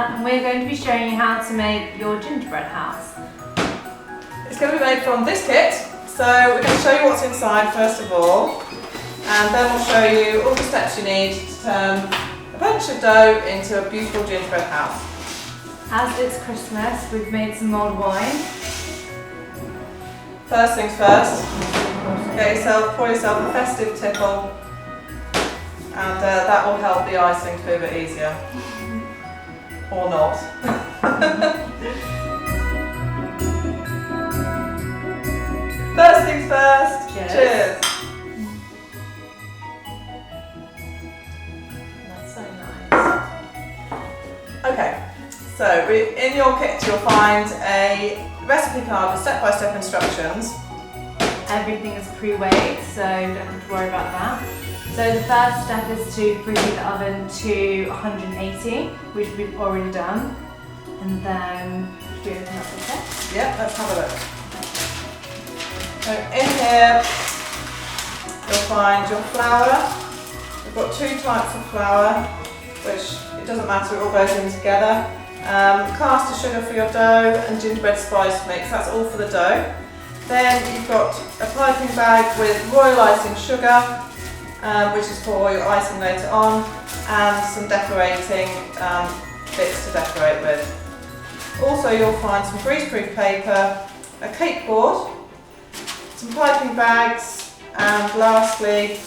and we're going to be showing you how to make your gingerbread house. It's going to be made from this kit, so we're going to show you what's inside first of all, and then we'll show you all the steps you need to turn a bunch of dough into a beautiful gingerbread house. As it's Christmas, we've made some mulled wine. First things first, pour yourself a festive tipple, and that will help the icing to be a bit easier. Or not. First things first, cheers. That's so nice. Okay, so in your kit you'll find a recipe card with step-by-step instructions. Everything is pre-weighed, so you don't have to worry about that. So the first step is to preheat the oven to 180, which we've already done. And then, should we open up the kit? Yep, let's have a look. So in here, you'll find your flour. We've got two types of flour, which it doesn't matter, it all goes in together. Caster sugar for your dough and gingerbread spice mix, that's all for the dough. Then you've got a piping bag with royal icing sugar, which is for your icing later on, and some decorating bits to decorate with. Also you'll find some greaseproof paper, a cake board, some piping bags, and lastly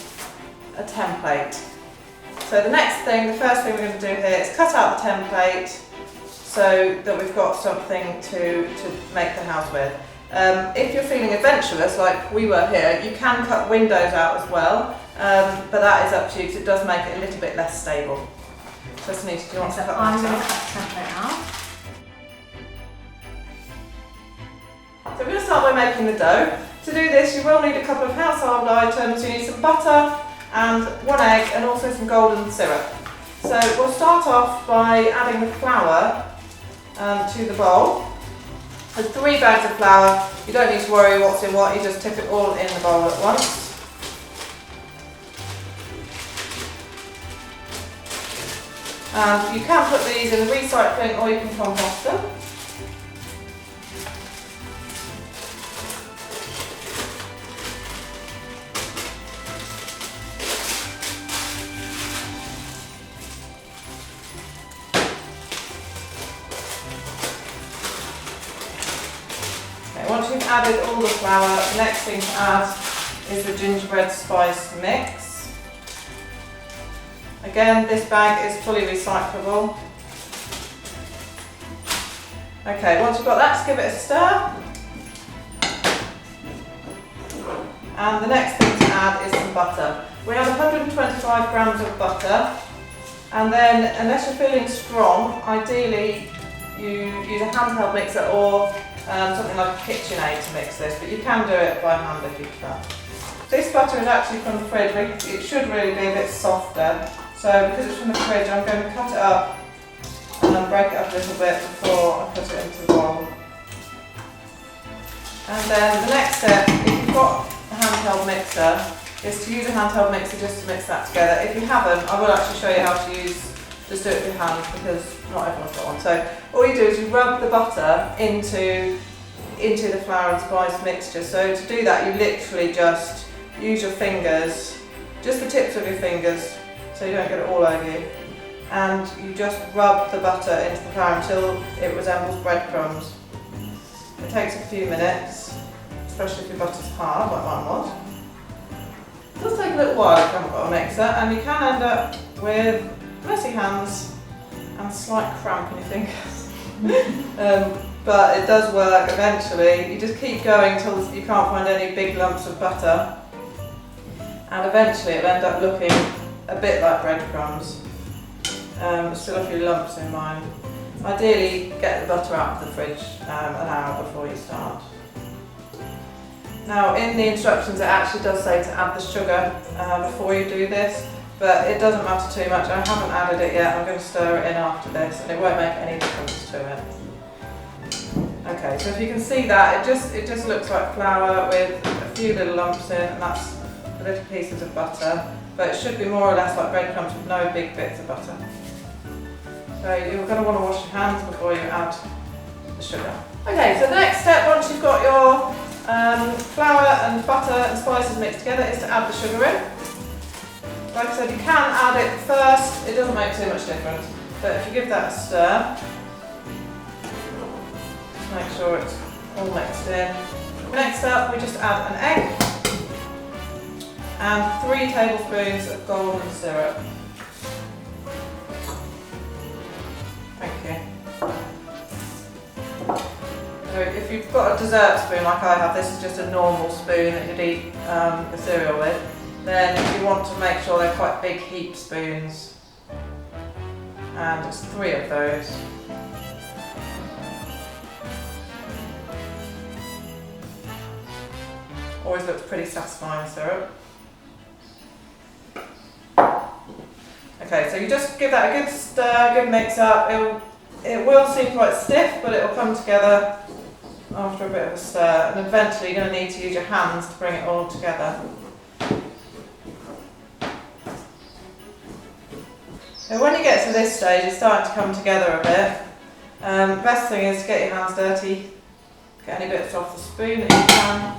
a template. So the first thing we're going to do here is cut out the template so that we've got something to make the house with. If you're feeling adventurous like we were here, you can cut windows out as well, but that is up to you because it does make it a little bit less stable. So Sunita, do you want to cut that out? I'm going to cut the template out. So we're going to start by making the dough. To do this you will need a couple of household items. You need some butter and 1 egg and also some golden syrup. So we'll start off by adding the flour to the bowl. There's 3 bags of flour. You don't need to worry what's in what, you just tip it all in the bowl at once. And you can put these in the recycling or you can compost them. Once you've added all the flour, the next thing to add is the gingerbread spice mix. Again, this bag is fully recyclable. Okay, once you've got that, just give it a stir. And the next thing to add is some butter. We have 125 grams of butter. And then, unless you're feeling strong, ideally you use a handheld mixer or something like a KitchenAid to mix this, but you can do it by hand if you prefer. This butter is actually from the fridge. It should really be a bit softer, so because it's from the fridge I'm going to cut it up and then break it up a little bit before I put it into the bowl. And then the next step, if you've got a handheld mixer, is to use a handheld mixer just to mix that together. If you haven't, I will actually show you how to just do it with your hand because not everyone's got one. So all you do is you rub the butter into the flour and spice mixture. So to do that you literally just use your fingers, just the tips of your fingers so you don't get it all over you. And you just rub the butter into the flour until it resembles breadcrumbs. It takes a few minutes, especially if your butter's hard like mine was. It does take a little while if you haven't got a mixer, and you can end up with messy hands and slight cramp in your fingers. But it does work eventually. You just keep going until you can't find any big lumps of butter, and eventually it'll end up looking a bit like breadcrumbs. Still a few lumps in mine. Ideally get the butter out of the fridge an hour before you start. Now in the instructions it actually does say to add the sugar before you do this, but it doesn't matter too much. I haven't added it yet. I'm going to stir it in after this and it won't make any difference to it. Okay, so if you can see that, it just looks like flour with a few little lumps in, and that's the little pieces of butter, but it should be more or less like breadcrumbs with no big bits of butter. So you're going to want to wash your hands before you add the sugar. Okay, so the next step, once you've got your flour and butter and spices mixed together, is to add the sugar in. Like I said, you can add it first, it doesn't make too much difference, but if you give that a stir, just make sure it's all mixed in. Next up, we just add an egg and 3 tablespoons of golden syrup. Thank you. So if you've got a dessert spoon like I have, this is just a normal spoon that you'd eat the cereal with, then you want to make sure they're quite big heap spoons, and it's 3 of those. Always looks pretty satisfying, syrup. Okay, so you just give that a good stir, good mix up. It will seem quite stiff, but it will come together after a bit of a stir, and eventually you're going to need to use your hands to bring it all together. So when you get to this stage, it's starting to come together a bit. The best thing is to get your hands dirty, get any bits off the spoon that you can,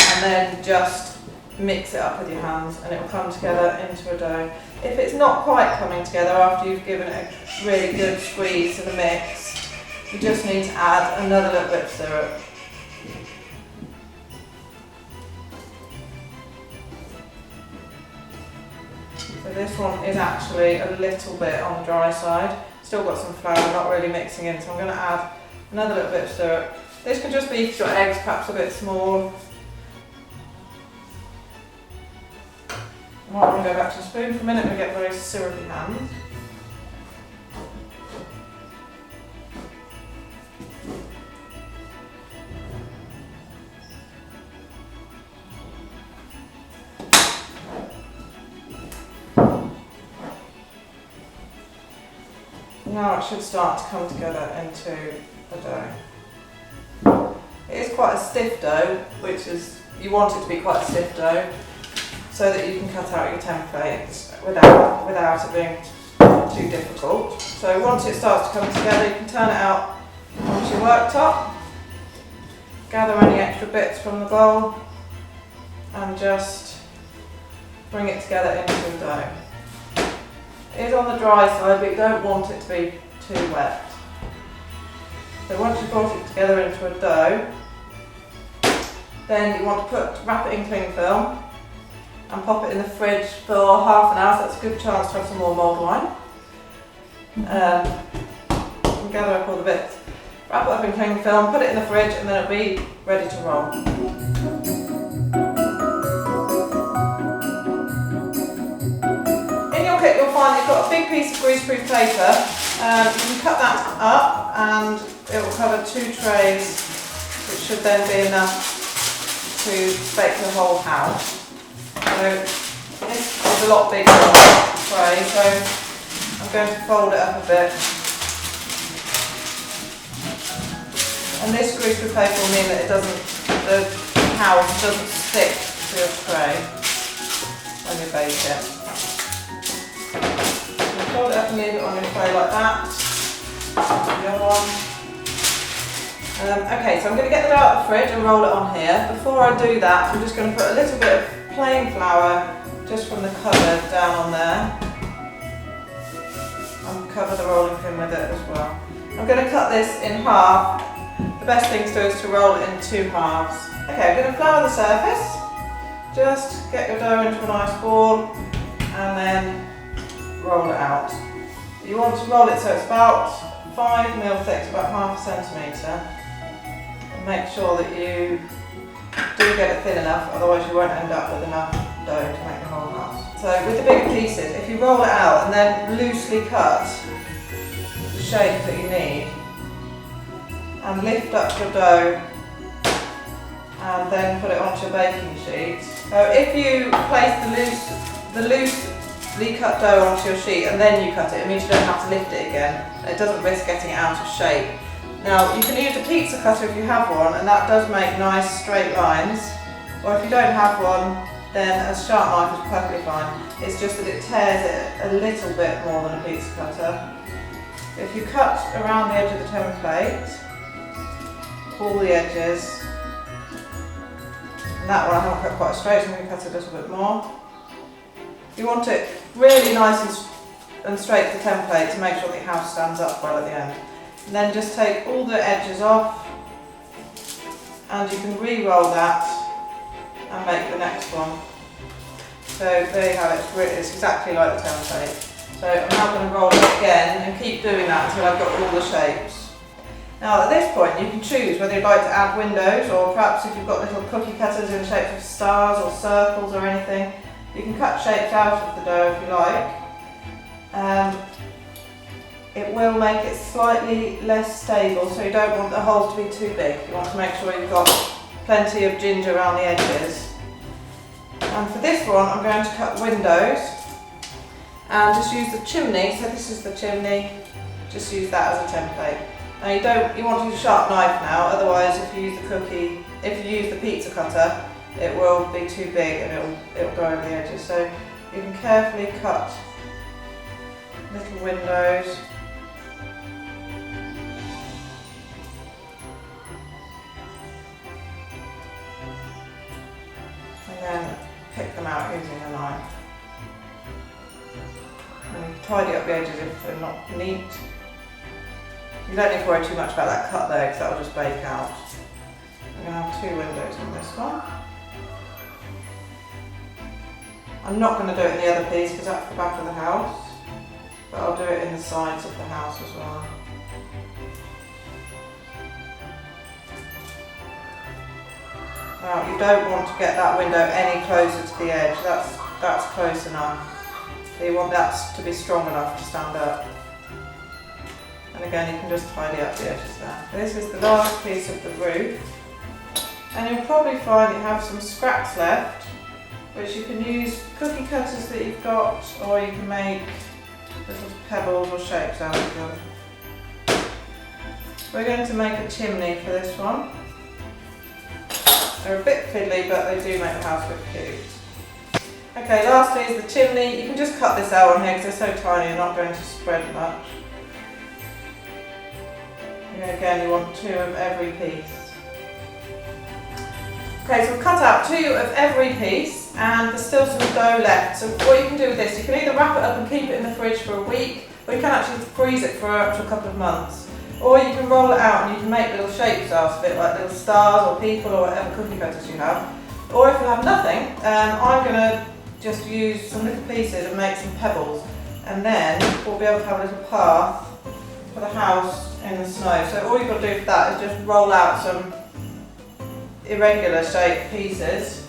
and then just mix it up with your hands and it will come together into a dough. If it's not quite coming together after you've given it a really good squeeze to the mix, you just need to add another little bit of syrup. So this one is actually a little bit on the dry side. Still got some flour, not really mixing in, so I'm going to add another little bit of syrup. This could just be if your eggs perhaps a bit small. I might want to go back to the spoon for a minute and get very syrupy hands. Now it should start to come together into a dough. It is quite a stiff dough, which is, you want it to be quite a stiff dough, so that you can cut out your templates without it being too difficult. So once it starts to come together, you can turn it out onto your worktop, gather any extra bits from the bowl, and just bring it together into a dough. It is on the dry side, but you don't want it to be too wet. So once you've brought it together into a dough, then you want to wrap it in cling film and pop it in the fridge for half an hour, so that's a good chance to have some more mulled wine. And gather up all the bits, wrap it up in cling film, put it in the fridge, and then it'll be ready to roll. In your kit you'll find you've got a big piece of greaseproof paper. You can cut that up and it will cover 2 trays, which should then be enough to bake the whole house. So this is a lot bigger than the tray, so I'm going to fold it up a bit. And this greaseproof paper will mean that the house doesn't stick to your tray when you bake it. So fold it up and leave it on your tray like that. The other one. Okay, so I'm going to get the dough out of the fridge and roll it on here. Before I do that, I'm just going to put a little bit of plain flour just from the cupboard down on there, and cover the rolling pin with it as well. I'm going to cut this in half. The best thing to do is to roll it in 2 halves. Okay, I'm going to flour the surface. Just get your dough into a nice ball and then roll it out. You want to roll it so it's about 5mm thick, so about half a centimetre. And make sure that you do get it thin enough, otherwise you won't end up with enough dough to make the whole house. So with the bigger pieces, if you roll it out and then loosely cut the shape that you need, and lift up your dough and then put it onto your baking sheet. So if you place the loosely cut dough onto your sheet and then you cut it, it means you don't have to lift it again. It doesn't risk getting it out of shape. Now you can use a pizza cutter if you have one, and that does make nice straight lines. Or if you don't have one, then a sharp knife is perfectly fine. It's just that it tears it a little bit more than a pizza cutter. If you cut around the edge of the template, all the edges, and that one I haven't cut quite straight, so I'm going to cut a little bit more. You want it really nice and straight to the template to make sure that your house stands up well at the end. And then just take all the edges off, and you can re-roll that and make the next one. So there you have it, it's exactly like the template. So I'm now going to roll it again and keep doing that until I've got all the shapes. Now at this point you can choose whether you'd like to add windows, or perhaps if you've got little cookie cutters in shapes of stars or circles or anything, you can cut shapes out of the dough if you like. It will make it slightly less stable, so you don't want the holes to be too big. You want to make sure you've got plenty of ginger around the edges. And for this one I'm going to cut windows and just use the chimney. So this is the chimney, just use that as a template. Now you want to use a sharp knife now, otherwise if you use the pizza cutter, it will be too big and it'll go over the edges. So you can carefully cut little windows. And then pick them out using a knife. And you tidy up the edges if they're not neat. You don't need to worry too much about that cut there because that will just bake out. I'm going to have 2 windows on this one. I'm not going to do it in the other piece because that's the back of the house, but I'll do it in the sides of the house as well. Now you don't want to get that window any closer to the edge, that's close enough. So you want that to be strong enough to stand up. And again you can just tidy up the edges there. This is the last piece of the roof. And you'll probably find you have some scraps left, which you can use cookie cutters that you've got, or you can make little pebbles or shapes out of them. We're going to make a chimney for this one. They're a bit fiddly, but they do make the house look cute. Okay, lastly is the chimney. You can just cut this out on here because they're so tiny, you're not going to spread much. And again, you want 2 of every piece. Okay, so we've cut out 2 of every piece and there's still some dough left. So what you can do with this, you can either wrap it up and keep it in the fridge for a week, or you can actually freeze it for up to a couple of months. Or you can roll it out and you can make little shapes out of it, like little stars or people or whatever cookie cutters you have. Or if you have nothing, I'm going to just use some little pieces and make some pebbles. And then we'll be able to have a little path for the house in the snow. So all you've got to do for that is just roll out some irregular shaped pieces,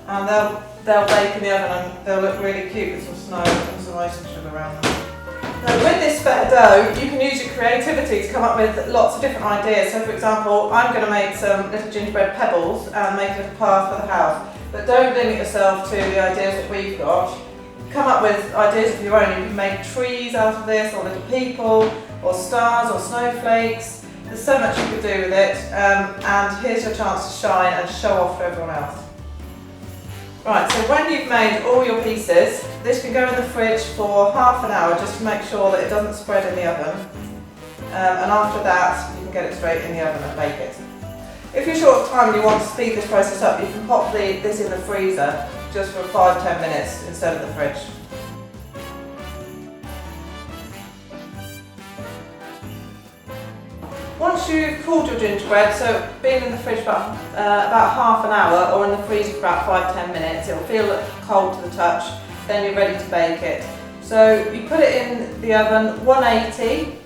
and they'll bake in the oven and they'll look really cute with some snow and some icing sugar around them. Now with this spare dough, you can use your creativity to come up with lots of different ideas. So for example, I'm going to make some little gingerbread pebbles and make a little path for the house. But don't limit yourself to the ideas that we've got. Come up with ideas of your own. You can make trees out of this, or little people, or stars, or snowflakes. There's so much you could do with it, and here's your chance to shine and show off to everyone else. Right, so when you've made all your pieces, this can go in the fridge for half an hour just to make sure that it doesn't spread in the oven. And after that, you can get it straight in the oven and bake it. If you're short of time and you want to speed this process up, you can pop this in the freezer just for 5–10 minutes instead of the fridge. Once you've cooled your gingerbread, so being in the fridge for about half an hour or in the freezer for about 5–10 minutes, it'll feel cold to the touch, then you're ready to bake it. So you put it in the oven 180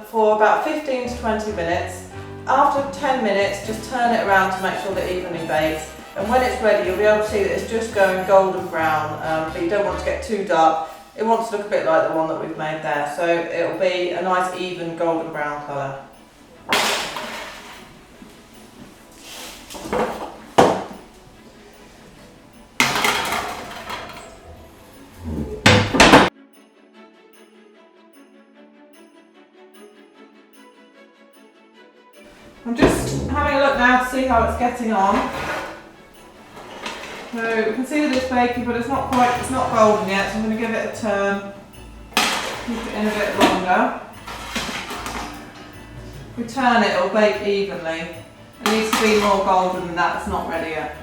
for about 15 to 20 minutes. After 10 minutes, just turn it around to make sure that it evenly bakes. And when it's ready, you'll be able to see that it's just going golden brown, but you don't want to get too dark. It wants to look a bit like the one that we've made there, so it'll be a nice even golden brown colour. I'm just having a look now to see how it's getting on. So you can see that it's baking, but it's not golden yet, so I'm going to give it a turn. Keep it in a bit longer. If we turn it, it'll bake evenly. It needs to be more golden than that, it's not ready yet.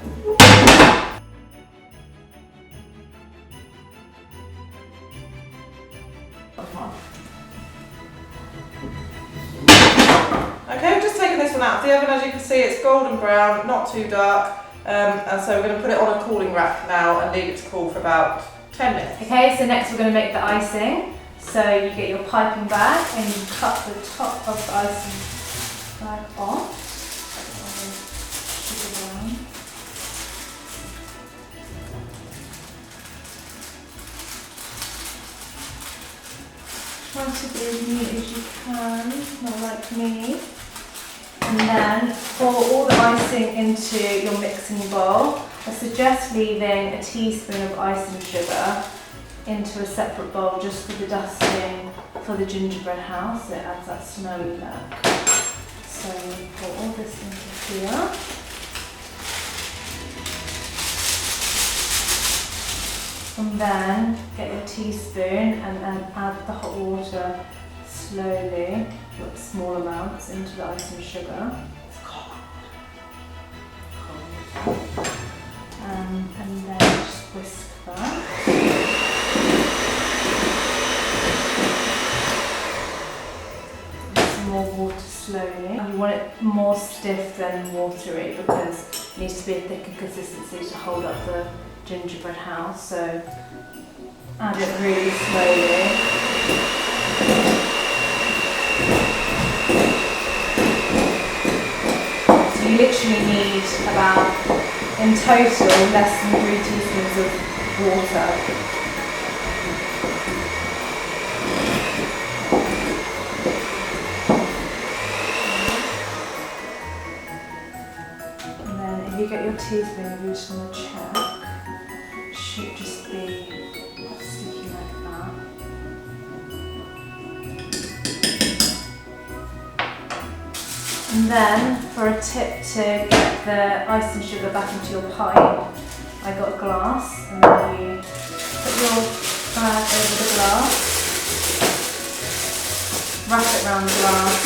Okay, I've just taken this one out of the oven. As you can see, it's golden brown, not too dark. And so we're going to put it on a cooling rack now and leave it to cool for about 10 minutes. Okay, so next we're going to make the icing. So you get your piping bag and you cut the top of the icing bag off. Try to be as neat as you can, not like me. And then pour all the icing into your mixing bowl. I suggest leaving a teaspoon of icing sugar into a separate bowl just for the dusting for the gingerbread house. It adds that snowy look. So you pour all this into here. And then get your teaspoon and then add the hot water slowly, with small amounts, into the icing sugar. It's cold. And then just whisk that. And some more water slowly. You want it more stiff than watery because it needs to be a thicker consistency to hold up the gingerbread house, so add it really slowly. So you literally need about, in total, less than 3 teaspoons of water. And then if you get your teaspoon, you just want to check. Should just be sticky like that. And then for a tip to get the icing sugar back into your pipe, I got a glass and then you put your bag over the glass, wrap it around the glass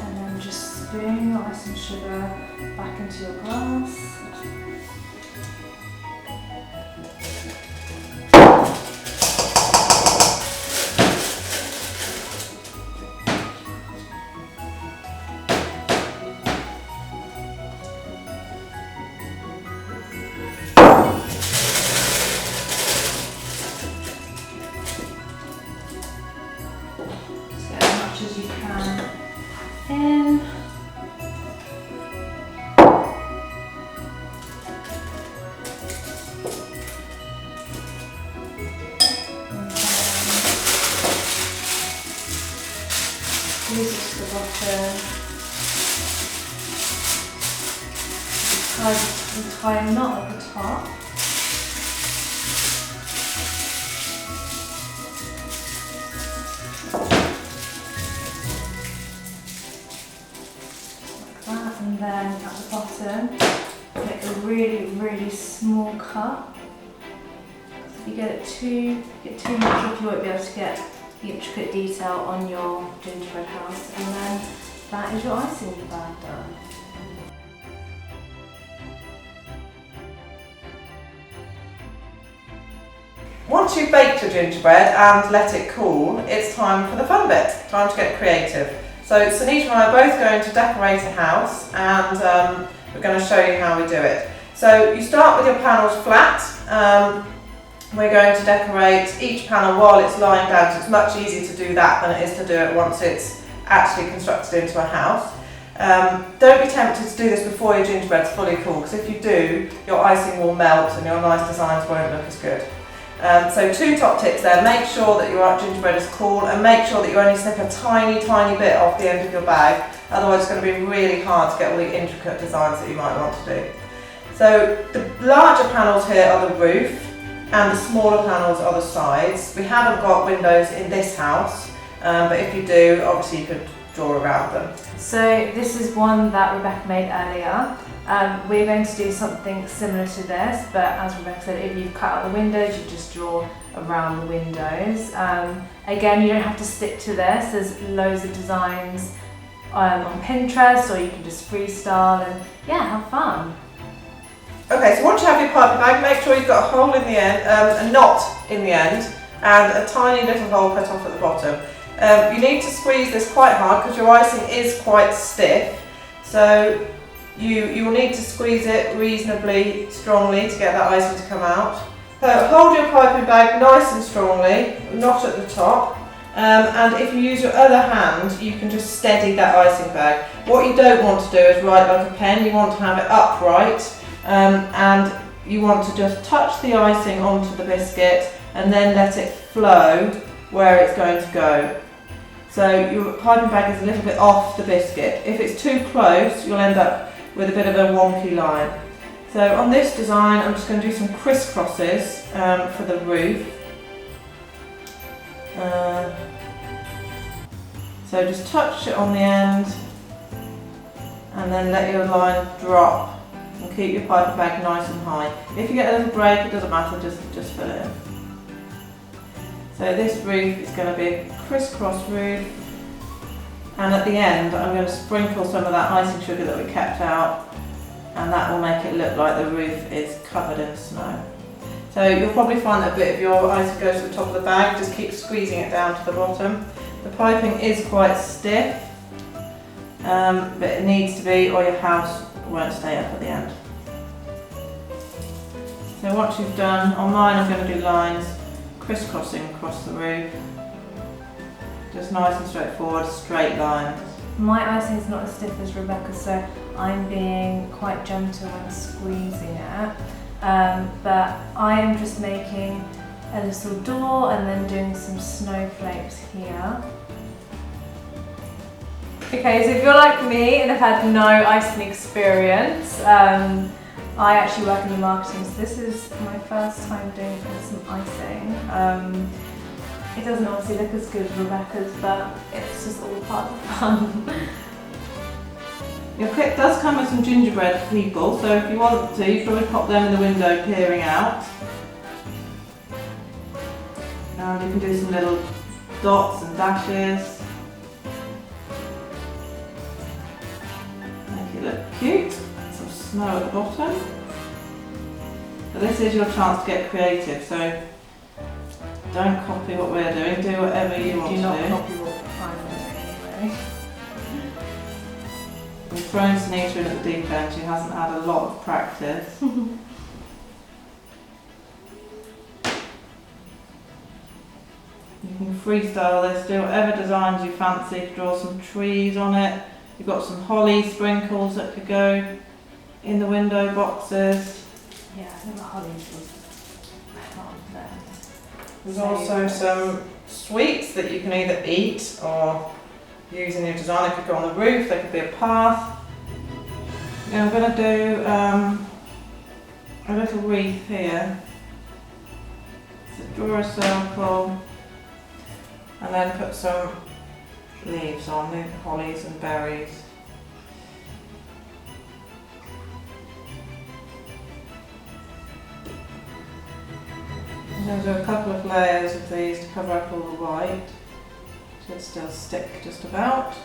and then just spoon your icing sugar back into your glass. Just get as much as you can in. Squeeze it to the bottom. Tie a knot at the top. Like that, and then at the bottom, make a really, really small cut. If you get too much, you won't be able to get the intricate detail on your gingerbread house, and then that is your icing bag done. Once you've baked your gingerbread and let it cool, it's time for the fun bit, time to get creative. So Sunita and I are both going to decorate a house and we're going to show you how we do it. So you start with your panels flat. We're going to decorate each panel while it's lying down, so it's much easier to do that than it is to do it once it's actually constructed into a house. Don't be tempted to do this before your gingerbread's fully cool, because if you do, your icing will melt and your nice designs won't look as good. So 2 top tips there: make sure that your gingerbread is cool and make sure that you only snip a tiny, tiny bit off the end of your bag, otherwise it's going to be really hard to get all the intricate designs that you might want to do. So the larger panels here are the roof and the smaller panels are the sides. We haven't got windows in this house, but if you do, obviously you could draw around them. So this is one that Rebecca made earlier. We're going to do something similar to this, but as Rebecca said, if you've cut out the windows, you just draw around the windows. Again, you don't have to stick to this. There's loads of designs on Pinterest, or you can just freestyle and yeah, have fun. Okay, so once you have your piping bag, make sure you've got a hole in the end, a knot in the end, and a tiny little hole cut off at the bottom. You need to squeeze this quite hard because your icing is quite stiff, so you will need to squeeze it reasonably strongly to get that icing to come out. So hold your piping bag nice and strongly, not at the top, and if you use your other hand, you can just steady that icing bag. What you don't want to do is write like a pen, you want to have it upright. And you want to just touch the icing onto the biscuit and then let it flow where it's going to go. So your piping bag is a little bit off the biscuit. If it's too close, you'll end up with a bit of a wonky line. So on this design, I'm just going to do some crisscrosses for the roof. So just touch it on the end and then let your line drop. And keep your piping bag nice and high. If you get a little break, it doesn't matter, just fill it in. So this roof is going to be a crisscross roof, and at the end I'm going to sprinkle some of that icing sugar that we kept out, and that will make it look like the roof is covered in snow. So you'll probably find that a bit of your icing goes to the top of the bag, just keep squeezing it down to the bottom. The piping is quite stiff, but it needs to be, or your house won't stay up at the end. So once you've done, on mine I'm going to do lines crisscrossing across the roof. Just nice and straightforward, straight lines. My icing is not as stiff as Rebecca's, so I'm being quite gentle when squeezing it. But I am just making a little door and then doing some snowflakes here. Okay, so if you're like me and have had no icing experience, I actually work in the marketing, so this is my first time doing some icing. It doesn't obviously look as good as Rebecca's, but it's just all part of the fun. Your kit does come with some gingerbread people, so if you want to, you can probably pop them in the window peering out. And you can do some little dots and dashes. Look cute, some snow at the bottom. But this is your chance to get creative, so don't copy what we're doing, do whatever you want to do. Do not copy what I'm doing anyway. We've thrown Sunita in at the deep end, she hasn't had a lot of practice. You can freestyle this, do whatever designs you fancy, draw some trees on it. You've got some holly sprinkles that could go in the window boxes. Yeah, I think the hollies was not there. There's also some sweets that you can either eat or use in your design. They could go on the roof, they could be a path. Now I'm going to do a little wreath here. So draw a circle and then put some leaves on, the hollies and berries. I'm going to do a couple of layers of these to cover up all the white. Should still stick just about.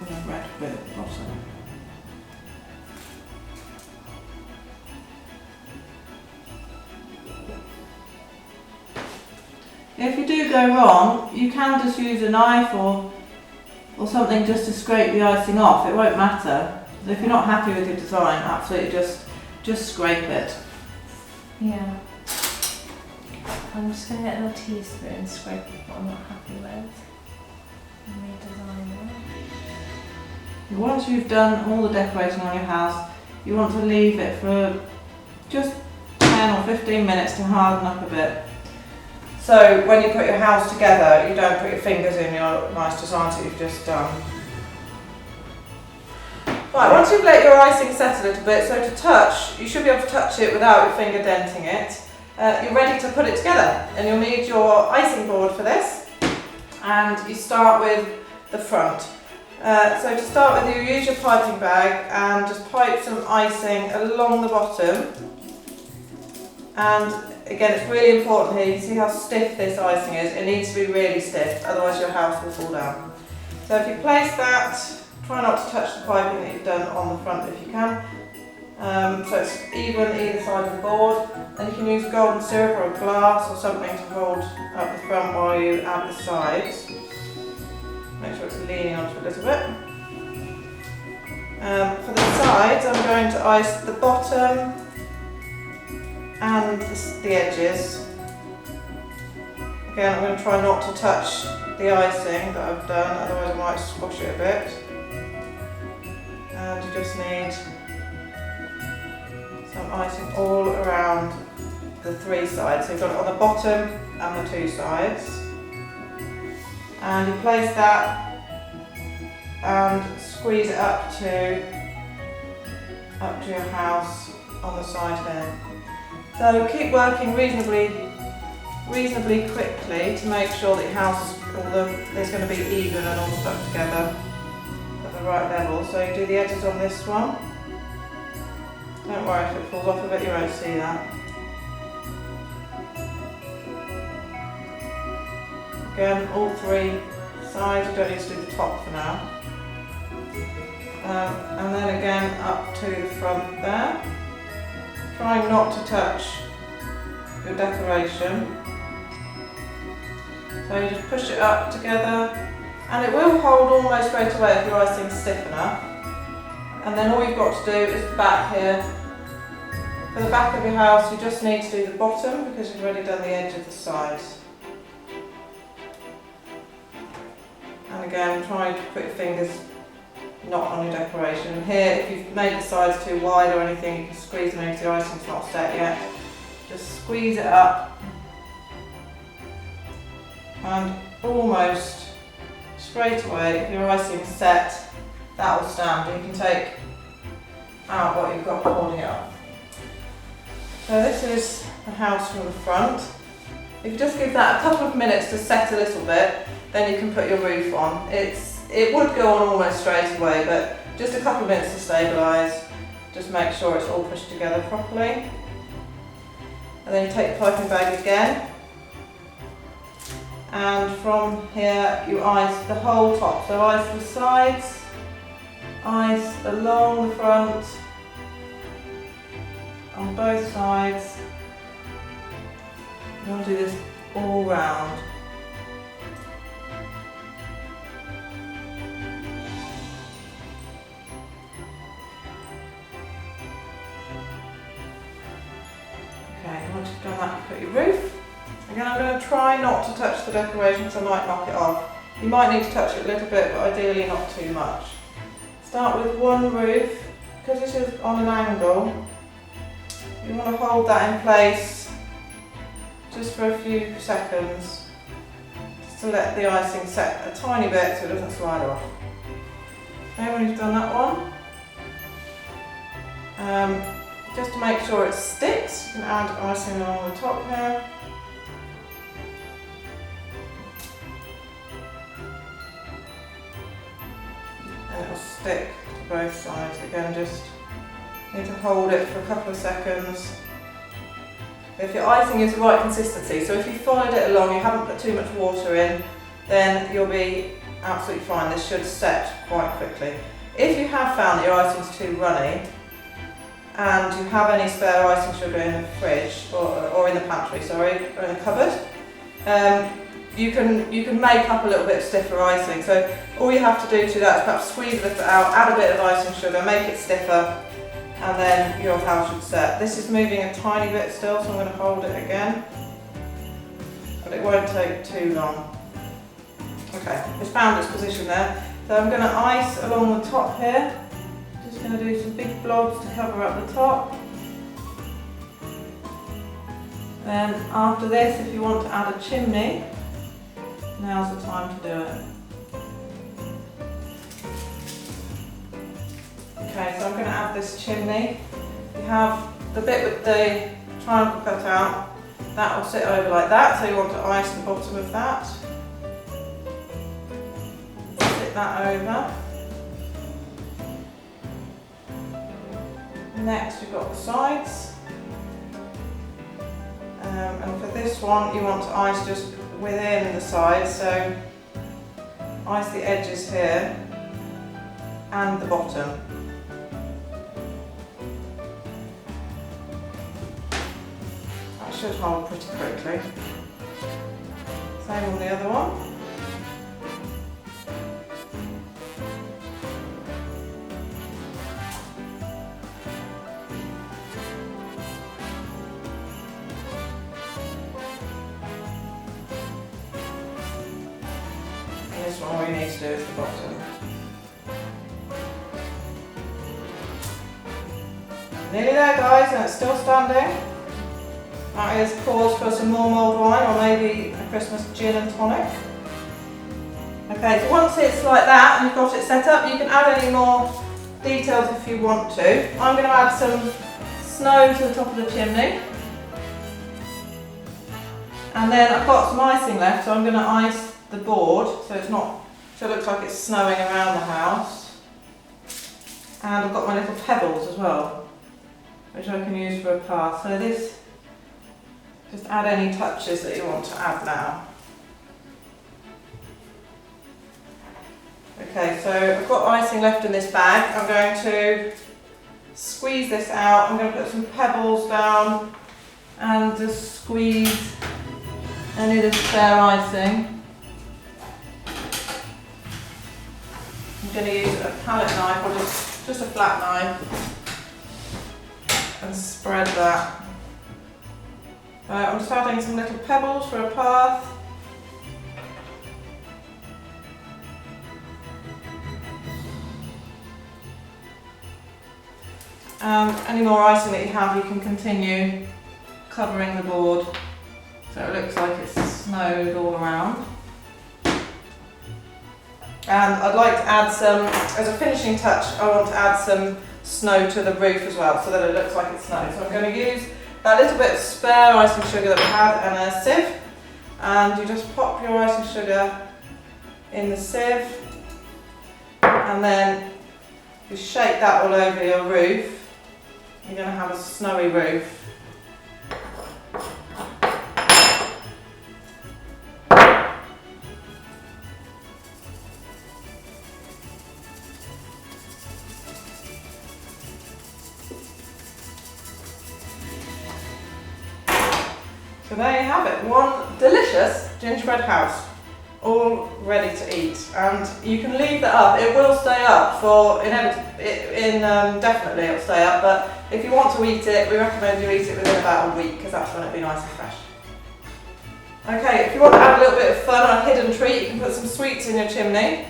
And a red bit at the bottom. If you do go wrong, you can just use a knife or something just to scrape the icing off. It won't matter. So if you're not happy with your design, absolutely just scrape it. Yeah. I'm just going to get a little teaspoon and scrape what I'm not happy with. And redesign it. Once you've done all the decorating on your house, you want to leave it for just 10 or 15 minutes to harden up a bit. So when you put your house together, you don't put your fingers in your nice designs that you've just done. Right, once you've let your icing set a little bit, so to touch, you should be able to touch it without your finger denting it. You're ready to put it together, and you'll need your icing board for this. And you start with the front. So to start with, you use your piping bag and just pipe some icing along the bottom. And again, it's really important here, you can see how stiff this icing is. It needs to be really stiff, otherwise your house will fall down. So if you place that, try not to touch the piping that you've done on the front if you can. So it's even either side of the board. Then you can use golden syrup or a glass or something to hold up the front while you add the sides. Make sure it's leaning onto a little bit. For the sides, I'm going to ice the bottom and the edges. Again, I'm going to try not to touch the icing that I've done, otherwise I might squash it a bit. And you just need some icing all around the three sides. So you've got it on the bottom and the two sides. And you place that and squeeze it up to your house on the side here. So keep working reasonably quickly to make sure that your house is going to be even and all stuck together at the right level. So you do the edges on this one. Don't worry if it falls off a bit, you won't see that. Again, all three sides, you don't need to do the top for now. And then again up to the front there. Trying not to touch your decoration. So you just push it up together and it will hold almost straight away if your icing's stiff enough. And then all you've got to do is the back here. For the back of your house, you just need to do the bottom because you've already done the edge of the sides. And again, try to put your fingers not on your decoration. And here, if you've made the sides too wide or anything, you can squeeze them if the icing's not set yet. Just squeeze it up and almost straight away, if your icing's set, that will stand. You can take out what you've got holding it up. So this is the house from the front. If you just give that a couple of minutes to set a little bit, then you can put your roof on. It would go on almost straight away, but just a couple of minutes to stabilise. Just make sure it's all pushed together properly. And then you take the piping bag again. And from here you ice the whole top. So ice the sides, ice along the front, on both sides. You want to do this all round. Okay, once you've done that, you put your roof. Again, I'm going to try not to touch the decoration because I might knock it off. You might need to touch it a little bit, but ideally not too much. Start with one roof. Because this is on an angle, you want to hold that in place just for a few seconds, just to let the icing set a tiny bit so it doesn't slide off. Okay, when you've done that one, just to make sure it sticks, you can add icing along the top here. And it will stick to both sides. Again, just need to hold it for a couple of seconds. If your icing is the right consistency, so if you followed it along, you haven't put too much water in, then you'll be absolutely fine. This should set quite quickly. If you have found that your icing's too runny, and you have any spare icing sugar in the fridge, or in the pantry, sorry, or in the cupboard, you can make up a little bit of stiffer icing. So all you have to do to that is perhaps squeeze a little out, add a bit of icing sugar, make it stiffer, and then your house should set. This is moving a tiny bit still, so I'm going to hold it again, but it won't take too long. Okay, it's found its position there. So I'm going to ice along the top here. Just going to do some big blobs to cover up the top. Then after this, if you want to add a chimney, now's the time to do it. Okay, so I'm going to add this chimney. You have the bit with the triangle cut out, that will sit over like that, so you want to ice the bottom of that. Sit that over. Next you've got the sides. And for this one you want to ice just within the sides, so ice the edges here and the bottom. That should hold pretty quickly. Same on the other one. And this one all you need to do is the bottom. Nearly there, guys, and it's still standing. That is pause for some more mulled wine or maybe a Christmas gin and tonic. Okay, so once it's like that and you've got it set up, you can add any more details if you want to. I'm going to add some snow to the top of the chimney. And then I've got some icing left, so I'm going to ice the board so it looks like it's snowing around the house. And I've got my little pebbles as well, which I can use for a path. So this, just add any touches that you want to add now. Okay, so I've got icing left in this bag. I'm going to squeeze this out. I'm going to put some pebbles down and just squeeze any of the spare icing. I'm going to use a palette knife or just a flat knife and spread that. I'm just adding some little pebbles for a path. Any more icing that you have, you can continue covering the board so it looks like it's snowed all around. And I'd like to add some, as a finishing touch, I want to add some snow to the roof as well so that it looks like it's snowed. So I'm going to use that little bit of spare icing sugar that we had and a sieve, and you just pop your icing sugar in the sieve and then you shake that all over your roof. You're going to have a snowy roof. So there you have it, one delicious gingerbread house, all ready to eat. And you can leave that up, it will stay up for, definitely it'll stay up, but if you want to eat it, we recommend you eat it within about a week because that's when it'll be nice and fresh. Okay, if you want to add a little bit of fun or a hidden treat, you can put some sweets in your chimney.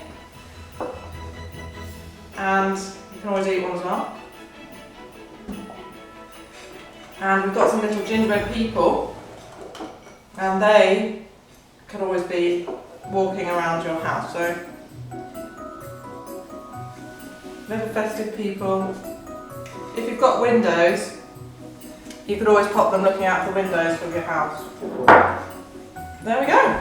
And you can always eat one as well. And we've got some little gingerbread people. And they can always be walking around your house. So, little festive people. If you've got windows, you could always pop them looking out the windows of your house. There we go.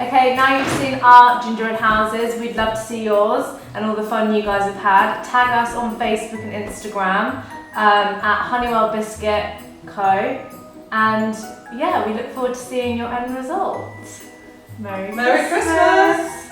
Okay, now you've seen our gingerbread houses, we'd love to see yours and all the fun you guys have had. Tag us on Facebook and Instagram at Honeywell Biscuit Co. And yeah, we look forward to seeing your end result. Merry Christmas!